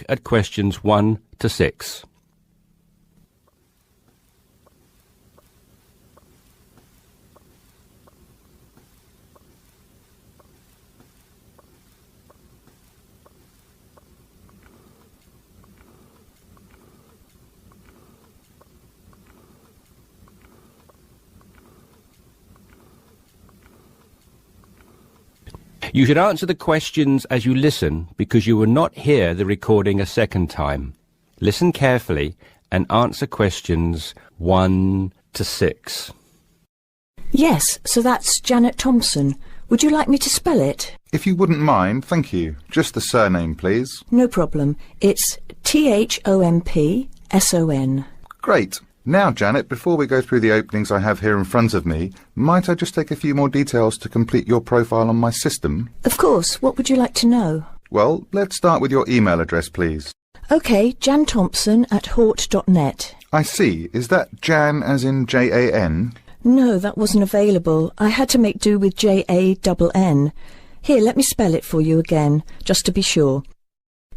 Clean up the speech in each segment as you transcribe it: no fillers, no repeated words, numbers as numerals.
at questions 1 to 6. You should answer the questions as you listen because you will not hear the recording a second time. Listen carefully and answer questions 1 to 6. Yes, so that's Janet Thompson. Would you like me to spell it? If you wouldn't mind, thank you. Just the surname, please. No problem. It's Thompson. Great. Now, Janet, before we go through the openings I have here in front of me, might I just take a few more details to complete your profile on my system? Of course. What would you like to know? Well, let's start with your email address, please. OK, janthompson@hort.net. I see. Is that Jan as in Jan? No, that wasn't available. I had to make do with Jann. Here, let me spell it for you again, just to be sure.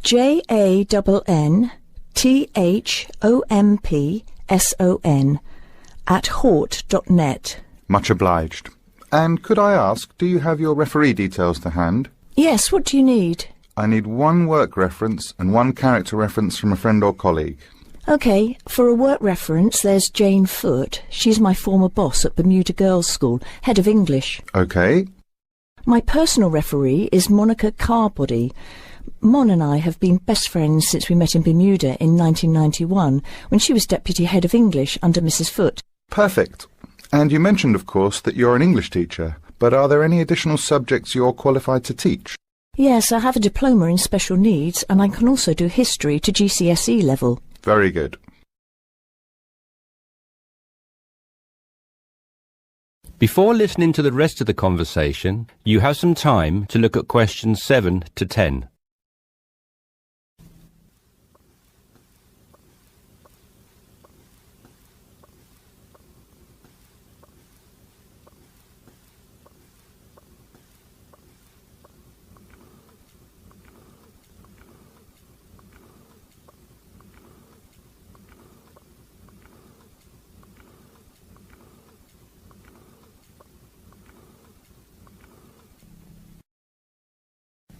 JANNTHOMPSON@hort.net. Much obliged. And could I ask, do you have your referee details to hand? Yes, what do you need? I need one work reference and one character reference from a friend or colleague. OK, for a work reference, there's Jane Foote. She's my former boss at Bermuda Girls' School, head of English. OK. My personal referee is Monica Carbody. Mon and I have been best friends since we met in Bermuda in 1991, when she was Deputy Head of English under Mrs. Foote. Perfect. And you mentioned, of course, that you're an English teacher, but are there any additional subjects you're qualified to teach? Yes, I have a diploma in special needs, and I can also do history to GCSE level. Very good. Before listening to the rest of the conversation, you have some time to look at questions 7 to 10.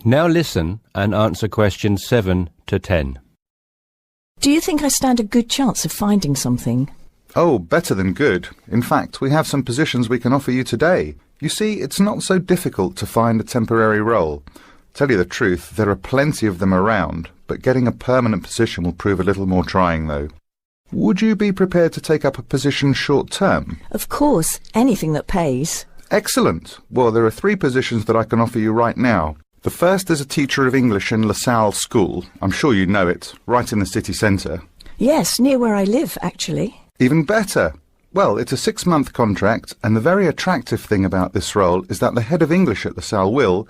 Now listen and answer questions 7 to 10. Do you think I stand a good chance of finding something? Oh, better than good. In fact, we have some positions we can offer you today. You see, it's not so difficult to find a temporary role. Tell you the truth, there are plenty of them around, but getting a permanent position will prove a little more trying, though. Would you be prepared to take up a position short-term? Of course, anything that pays. Excellent. Well, there are 3 positions that I can offer you right now. The first is a teacher of English in LaSalle School. I'm sure you know it, right in the city centre. Yes, near where I live, actually. Even better. Well, it's a 6-month contract, and the very attractive thing about this role is that the head of English at LaSalle will,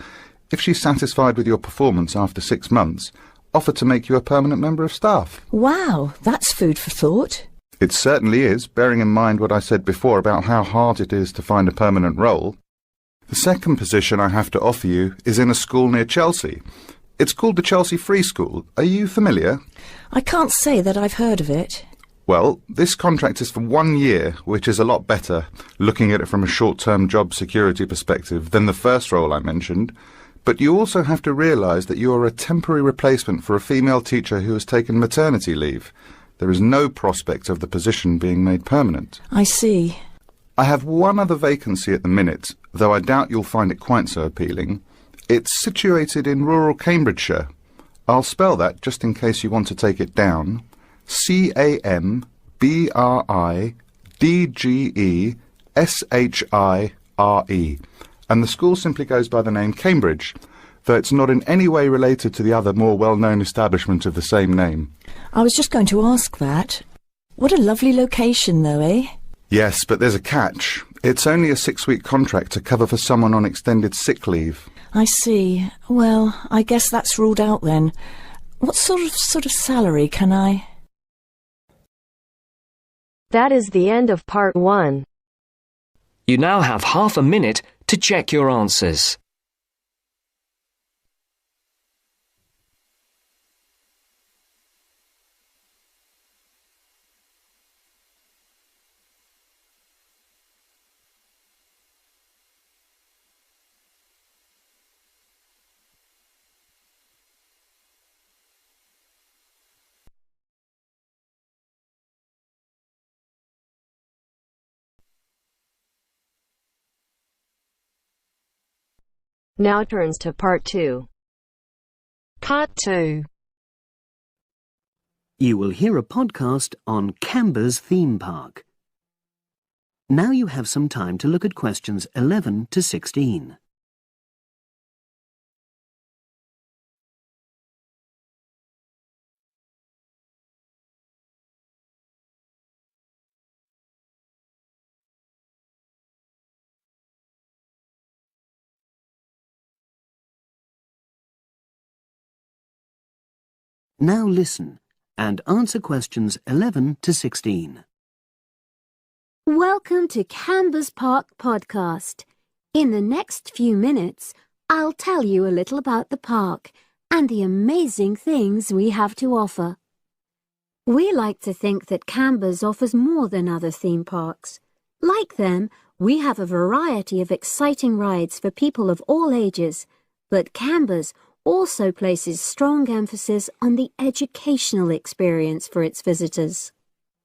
if she's satisfied with your performance after 6 months, offer to make you a permanent member of staff. Wow, that's food for thought. It certainly is, bearing in mind what I said before about how hard it is to find a permanent role. The second position I have to offer you is in a school near Chelsea. It's called the Chelsea Free School. Are you familiar? I can't say that I've heard of it. Well, this contract is for 1 year, which is a lot better, looking at it from a short-term job security perspective, than the first role I mentioned. But you also have to realise that you are a temporary replacement for a female teacher who has taken maternity leave. There is no prospect of the position being made permanent. I see. I have one other vacancy at the minute, though I doubt you'll find it quite so appealing. It's situated in rural Cambridgeshire. I'll spell that just in case you want to take it down. CAMBRIDGESHIRE. And the school simply goes by the name Cambridge, though it's not in any way related to the other more well-known establishment of the same name. I was just going to ask that. What a lovely location, though, eh? Yes, but there's a catch. It's only a 6-week contract to cover for someone on extended sick leave. I see. Well, I guess that's ruled out then. What sort of salary can I... That is the end of part 1. You now have half a minute to check your answers. Now turns to part 2. Part 2. You will hear a podcast on Canberra's theme park. Now you have some time to look at questions 11 to 16. Now listen and answer questions 11 to 16. Welcome to Canberra's Park podcast. In the next few minutes, I'll tell you a little about the park and the amazing things we have to offer. We like to think that Canberra's offers more than other theme parks. Like them, we have a variety of exciting rides for people of all ages, but Canberra's also places strong emphasis on the educational experience for its visitors.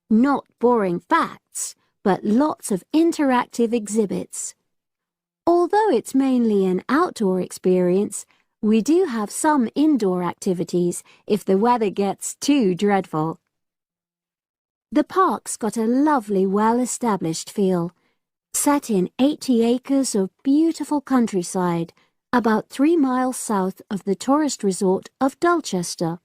Not boring facts, but lots of interactive exhibits. Although it's mainly an outdoor experience, we do have some indoor activities if the weather gets too dreadful. The park's got a lovely, well-established feel, set in 80 acres of beautiful countryside, about 3 miles south of the tourist resort of Dulchester.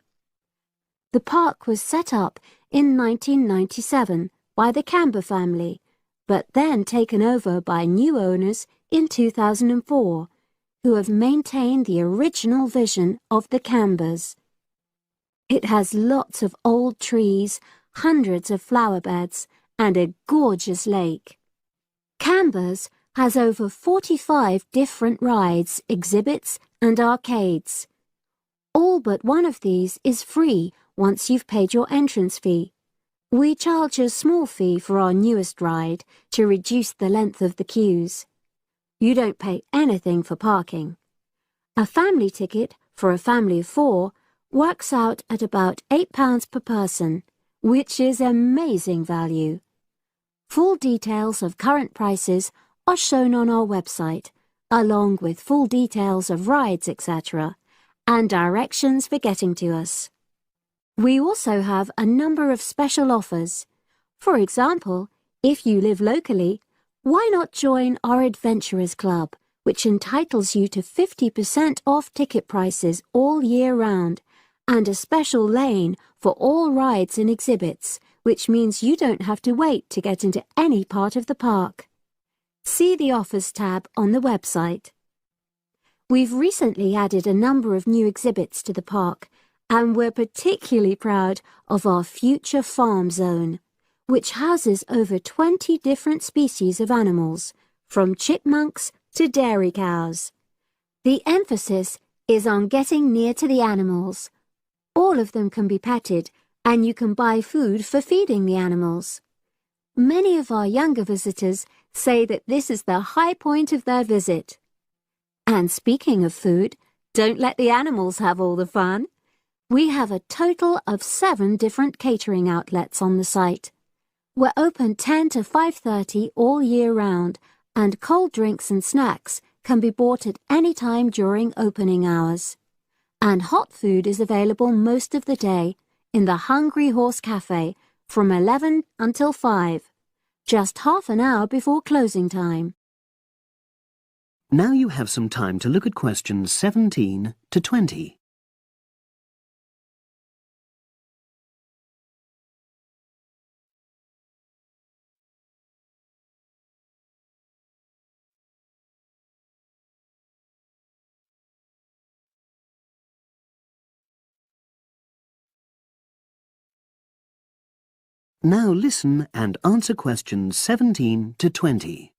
The park was set up in 1997 by the Canberra family, but then taken over by new owners in 2004, who have maintained the original vision of the Canberras. It has lots of old trees, hundreds of flower beds, and a gorgeous lake. Canberra's has over 45 different rides, exhibits, and arcades. All but one of these is free once you've paid your entrance fee. We charge a small fee for our newest ride to reduce the length of the queues. You don't pay anything for parking. A family ticket for a family of 4 works out at about £8 per person, which is amazing value. Full details of current prices are shown on our website, along with full details of rides, etc., and directions for getting to us. We also have a number of special offers. For example, if you live locally, why not join our Adventurers Club, which entitles you to 50% off ticket prices all year round, and a special lane for all rides and exhibits, which means you don't have to wait to get into any part of the park. See the Offers tab on the website. We've recently added a number of new exhibits to the park, and we're particularly proud of our Future Farm Zone, which houses over 20 different species of animals, from chipmunks to dairy cows. The emphasis is on getting near to the animals. All of them can be petted, and you can buy food for feeding the animals. Many of our younger visitors say that this is the high point of their visit. And speaking of food, don't let the animals have all the fun. We have a total of 7 different catering outlets on the site. We're open 10 to 5:30 all year round, and cold drinks and snacks can be bought at any time during opening hours. And hot food is available most of the day in the Hungry Horse Cafe from 11 until 5, just half an hour before closing time. Now you have some time to look at questions 17 to 20. Now listen and answer questions 17 to 20.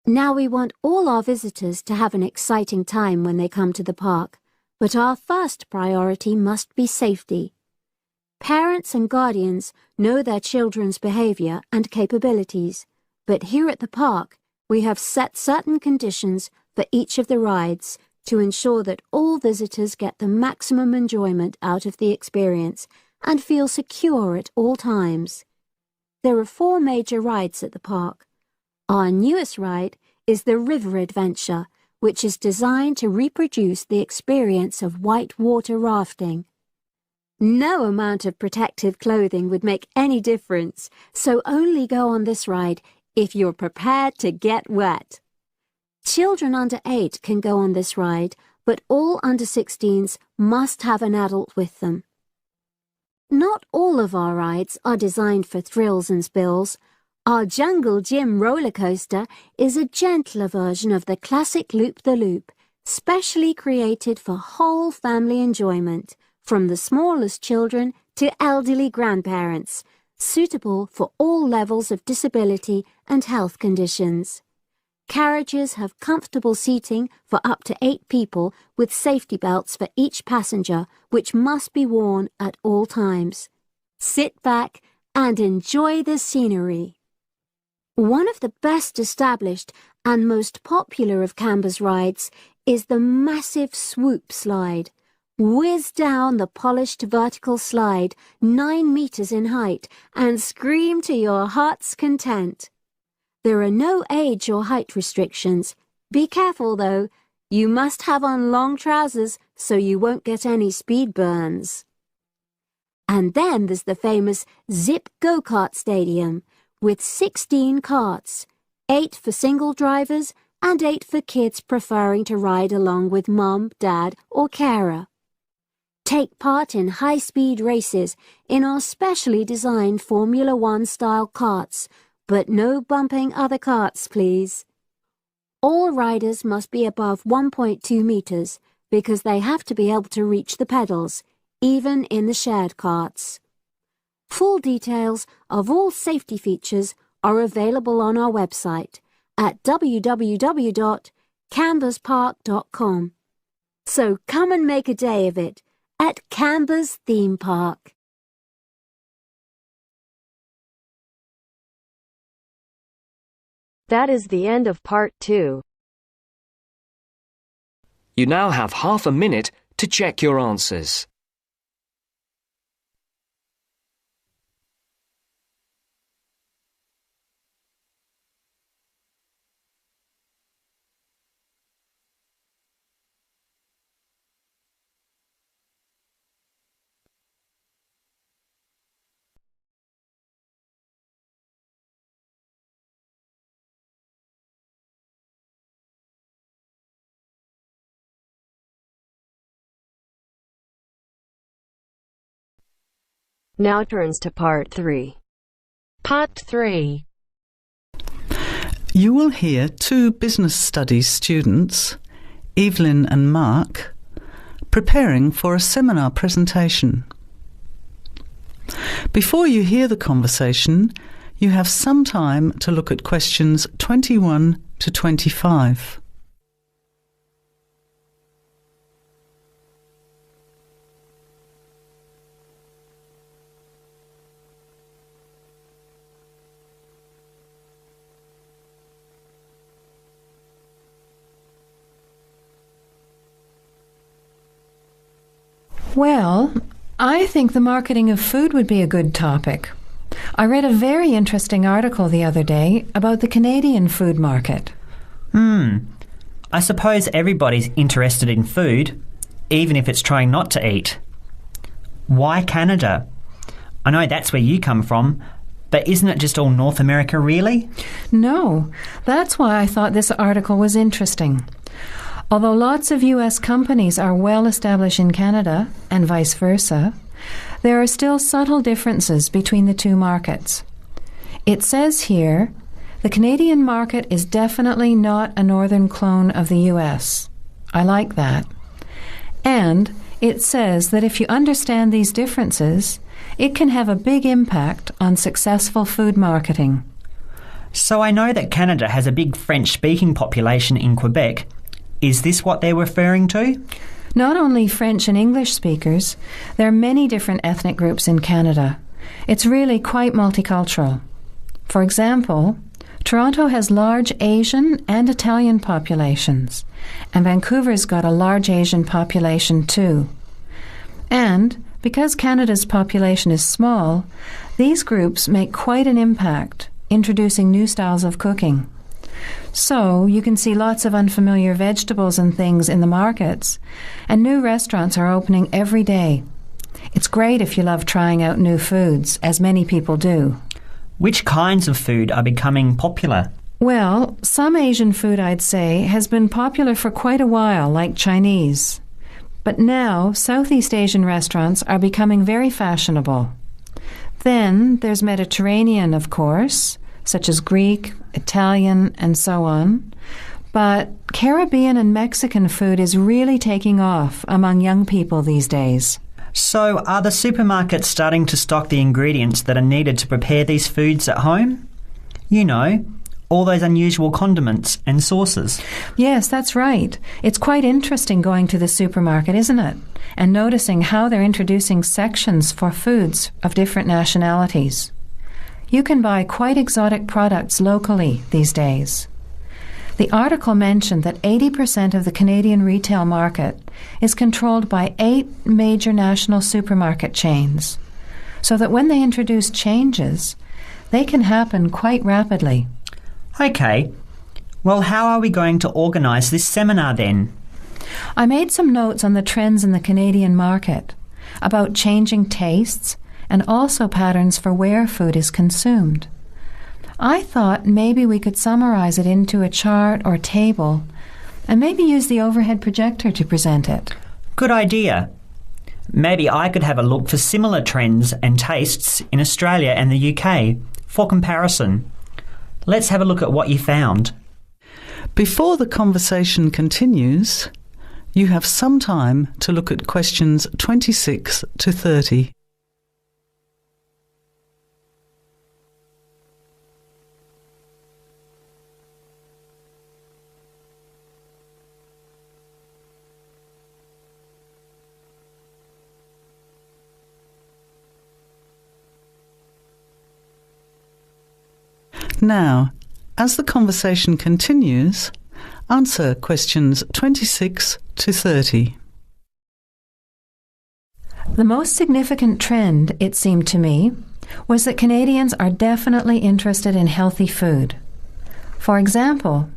Now we want all our visitors to have an exciting time when they come to the park, but our first priority must be safety. Parents and guardians know their children's behaviour and capabilities, but here at the park we have set certain conditions for each of the rides to ensure that all visitors get the maximum enjoyment out of the experience and feel secure at all times. There are 4 major rides at the park. Our newest ride is the River Adventure, which is designed to reproduce the experience of whitewater rafting. No amount of protective clothing would make any difference, so only go on this ride if you're prepared to get wet. Children under 8 can go on this ride, but all under 16s must have an adult with them. Not all of our rides are designed for thrills and spills. Our Jungle Gym roller coaster is a gentler version of the classic Loop-the-Loop, specially created for whole family enjoyment, from the smallest children to elderly grandparents, suitable for all levels of disability and health conditions. Carriages have comfortable seating for up to 8 people with safety belts for each passenger, which must be worn at all times. Sit back and enjoy the scenery. One of the best established and most popular of Canberra's rides is the massive swoop slide. Whiz down the polished vertical slide 9 meters in height and scream to your heart's content. There are no age or height restrictions. Be careful though, you must have on long trousers so you won't get any speed burns. And then there's the famous Zip Go-Kart Stadium with 16 karts, 8 for single drivers and 8 for kids preferring to ride along with mum, dad or carer. Take part in high-speed races in our specially designed Formula 1 style karts, but no bumping other karts, please. All riders must be above 1.2 meters because they have to be able to reach the pedals, even in the shared karts. Full details of all safety features are available on our website at www.camberspark.com. So come and make a day of it at Canberra's theme park. That is the end of part 2. You now have half a minute to check your answers. Now turns to part 3. Part 3. You will hear 2 business studies students, Evelyn and Mark, preparing for a seminar presentation. Before you hear the conversation, you have some time to look at questions 21 to 25. Well, I think the marketing of food would be a good topic. I read a very interesting article the other day about the Canadian food market. I suppose everybody's interested in food, even if it's trying not to eat. Why Canada? I know that's where you come from, but isn't it just all North America, really? No, that's why I thought this article was interesting. Although lots of US companies are well established in Canada, and vice versa, there are still subtle differences between the two markets. It says here, the Canadian market is definitely not a northern clone of the US. I like that. And it says that if you understand these differences, it can have a big impact on successful food marketing. So I know that Canada has a big French-speaking population in Quebec. Is this what they're referring to? Not only French and English speakers, there are many different ethnic groups in Canada. It's really quite multicultural. For example, Toronto has large Asian and Italian populations, and Vancouver's got a large Asian population too. And because Canada's population is small, these groups make quite an impact, introducing new styles of cooking. So you can see lots of unfamiliar vegetables and things in the markets, and new restaurants are opening every day. It's great if you love trying out new foods, as many people do. Which kinds of food are becoming popular? Well, some Asian food, I'd say, has been popular for quite a while, like Chinese. But now, Southeast Asian restaurants are becoming very fashionable. Then there's Mediterranean, of course, such as Greek, Italian, and so on. But Caribbean and Mexican food is really taking off among young people these days. So are the supermarkets starting to stock the ingredients that are needed to prepare these foods at home? You know, all those unusual condiments and sauces. Yes, that's right. It's quite interesting going to the supermarket, isn't it? And noticing how they're introducing sections for foods of different nationalities. You can buy quite exotic products locally these days. The article mentioned that 80% of the Canadian retail market is controlled by 8 major national supermarket chains, so that when they introduce changes, they can happen quite rapidly. OK. Well, how are we going to organise this seminar then? I made some notes on the trends in the Canadian market, about changing tastes, and also patterns for where food is consumed. I thought maybe we could summarize it into a chart or table, and maybe use the overhead projector to present it. Good idea. Maybe I could have a look for similar trends and tastes in Australia and the UK for comparison. Let's have a look at what you found. Before the conversation continues, you have some time to look at questions 26 to 30. Now, as the conversation continues, answer questions 26 to 30. The most significant trend, it seemed to me, was that Canadians are definitely interested in healthy food. For example,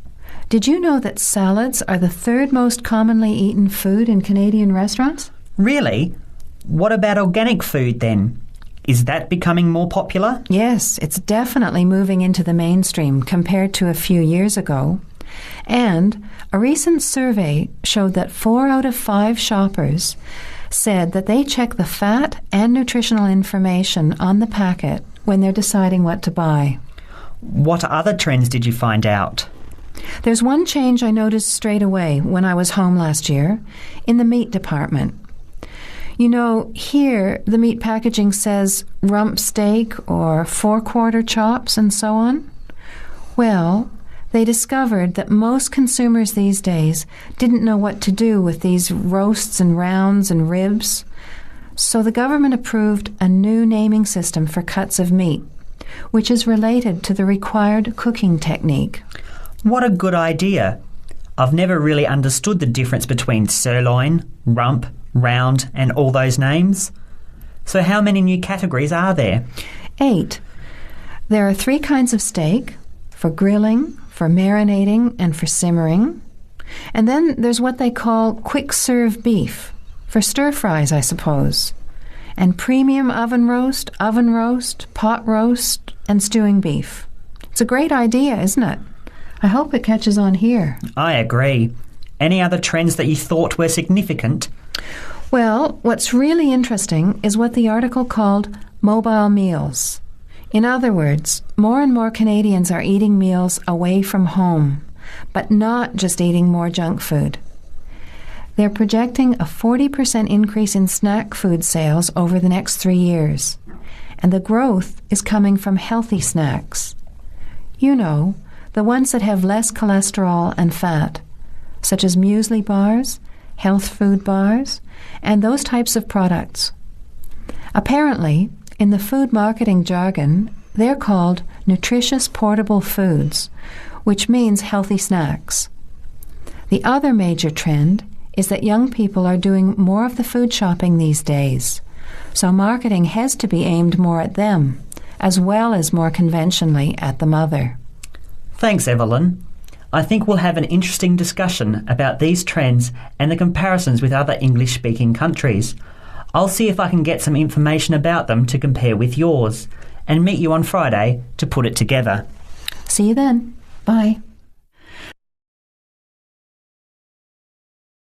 did you know that salads are the 3rd most commonly eaten food in Canadian restaurants? Really? What about organic food then? Is that becoming more popular? Yes, it's definitely moving into the mainstream compared to a few years ago. And a recent survey showed that 4 out of 5 shoppers said that they check the fat and nutritional information on the packet when they're deciding what to buy. What other trends did you find out? There's one change I noticed straight away when I was home last year in the meat department. You know, here the meat packaging says rump steak or 4-quarter chops and so on. Well, they discovered that most consumers these days didn't know what to do with these roasts and rounds and ribs. So the government approved a new naming system for cuts of meat, which is related to the required cooking technique. What a good idea. I've never really understood the difference between sirloin, rump, round and all those names. So how many new categories are there? 8. There are 3 kinds of steak, for grilling, for marinating and for simmering. And then there's what they call quick-serve beef, for stir-fries, I suppose. And premium oven roast, pot roast and stewing beef. It's a great idea, isn't it? I hope it catches on here. I agree. Any other trends that you thought were significant? Well, what's really interesting is what the article called mobile meals. In other words, more and more Canadians are eating meals away from home, but not just eating more junk food. They're projecting a 40% increase in snack food sales over the next 3 years, and the growth is coming from healthy snacks. You know, the ones that have less cholesterol and fat, such as muesli bars, health food bars, and those types of products. Apparently, in the food marketing jargon, they're called nutritious portable foods, which means healthy snacks. The other major trend is that young people are doing more of the food shopping these days, so marketing has to be aimed more at them, as well as more conventionally at the mother. Thanks, Evelyn. I think we'll have an interesting discussion about these trends and the comparisons with other English-speaking countries. I'll see if I can get some information about them to compare with yours, and meet you on Friday to put it together. See you then. Bye.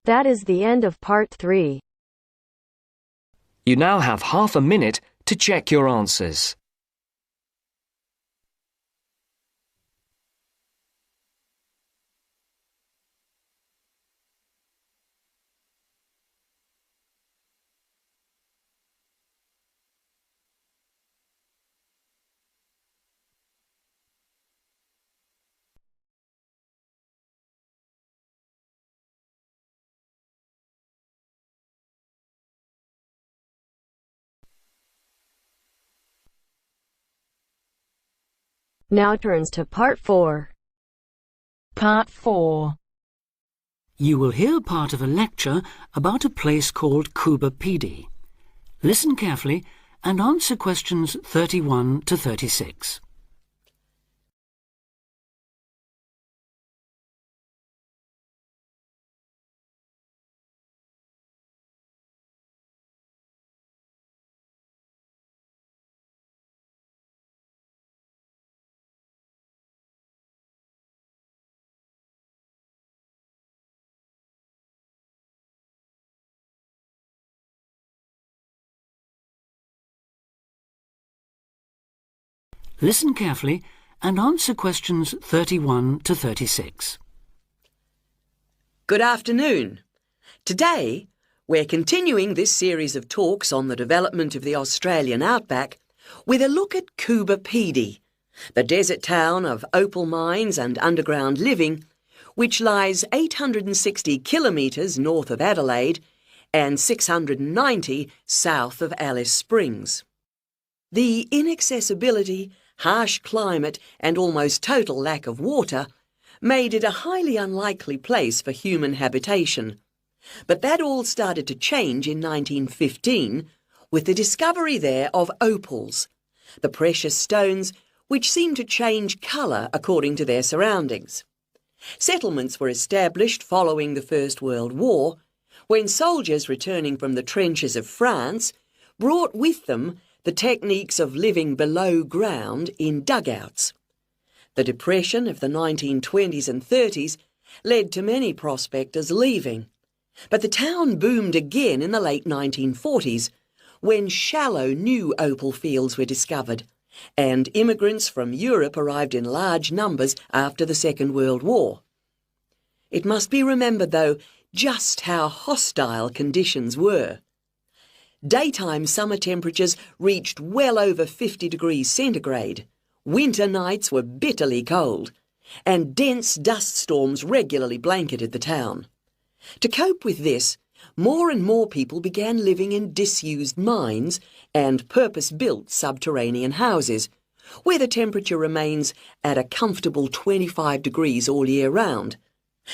That is the end of part 3. You now have half a minute to check your answers. Now turns to part 4. Part 4. You will hear part of a lecture about a place called Cuba Pedy. Listen carefully and answer questions 31 to 36. Listen carefully and answer questions 31 to 36. Good afternoon. Today, we're continuing this series of talks on the development of the Australian outback with a look at Cuba Pedy, the desert town of opal mines and underground living, which lies 860 kilometres north of Adelaide and 690 south of Alice Springs. The inaccessibility, harsh climate and almost total lack of water made it a highly unlikely place for human habitation. But that all started to change in 1915 with the discovery there of opals, the precious stones which seem to change colour according to their surroundings. Settlements were established following the First World War, when soldiers returning from the trenches of France brought with them the techniques of living below ground in dugouts. The Depression of the 1920s and 30s led to many prospectors leaving, but the town boomed again in the late 1940s when shallow new opal fields were discovered, and immigrants from Europe arrived in large numbers after the Second World War. It must be remembered, though, just how hostile conditions were. Daytime summer temperatures reached well over 50 degrees centigrade, winter nights were bitterly cold, and dense dust storms regularly blanketed the town. To cope with this, more and more people began living in disused mines and purpose-built subterranean houses, where the temperature remains at a comfortable 25 degrees all year round,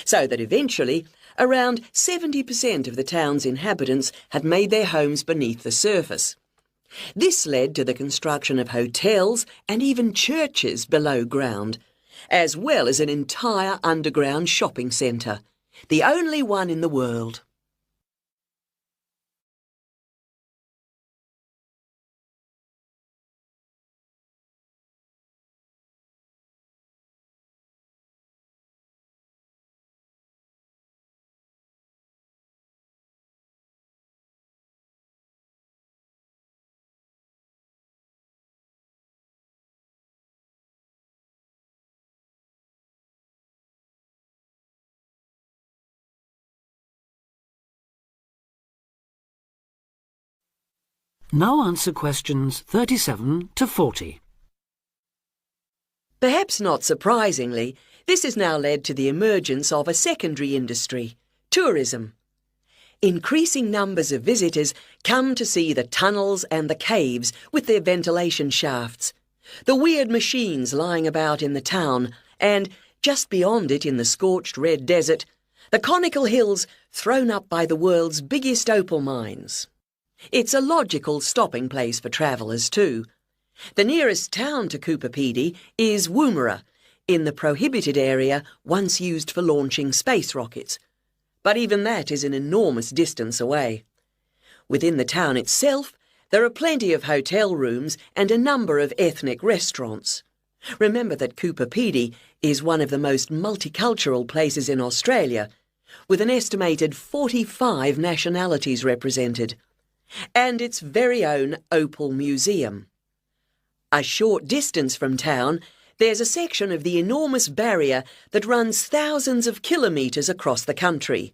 so that eventually around 70% of the town's inhabitants had made their homes beneath the surface. This led to the construction of hotels and even churches below ground, as well as an entire underground shopping centre, the only one in the world. Now answer questions 37 to 40. Perhaps not surprisingly, this has now led to the emergence of a secondary industry, tourism. Increasing numbers of visitors come to see the tunnels and the caves with their ventilation shafts, the weird machines lying about in the town, and, just beyond it in the scorched red desert, the conical hills thrown up by the world's biggest opal mines. It's a logical stopping place for travellers too. The nearest town to Cuba Pedy is Woomera, in the prohibited area once used for launching space rockets. But even that is an enormous distance away. Within the town itself, there are plenty of hotel rooms and a number of ethnic restaurants. Remember that Coober Pedy is one of the most multicultural places in Australia, with an estimated 45 nationalities represented, and its very own Opal Museum. A short distance from town, there's a section of the enormous barrier that runs thousands of kilometres across the country,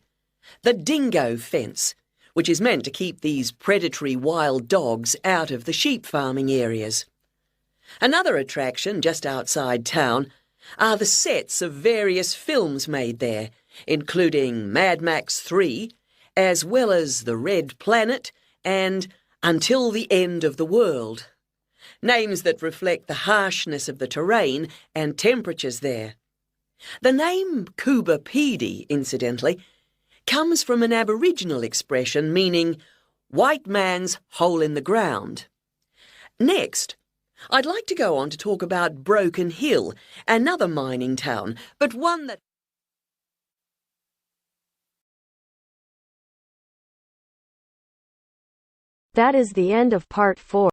the Dingo Fence, which is meant to keep these predatory wild dogs out of the sheep farming areas. Another attraction just outside town are the sets of various films made there, including Mad Max 3, as well as The Red Planet and Until the End of the World. Names that reflect the harshness of the terrain and temperatures there. The name Coober Pedy, incidentally, comes from an Aboriginal expression meaning white man's hole in the ground. Next, I'd like to go on to talk about Broken Hill, another mining town, but one that... That is the end of part 4.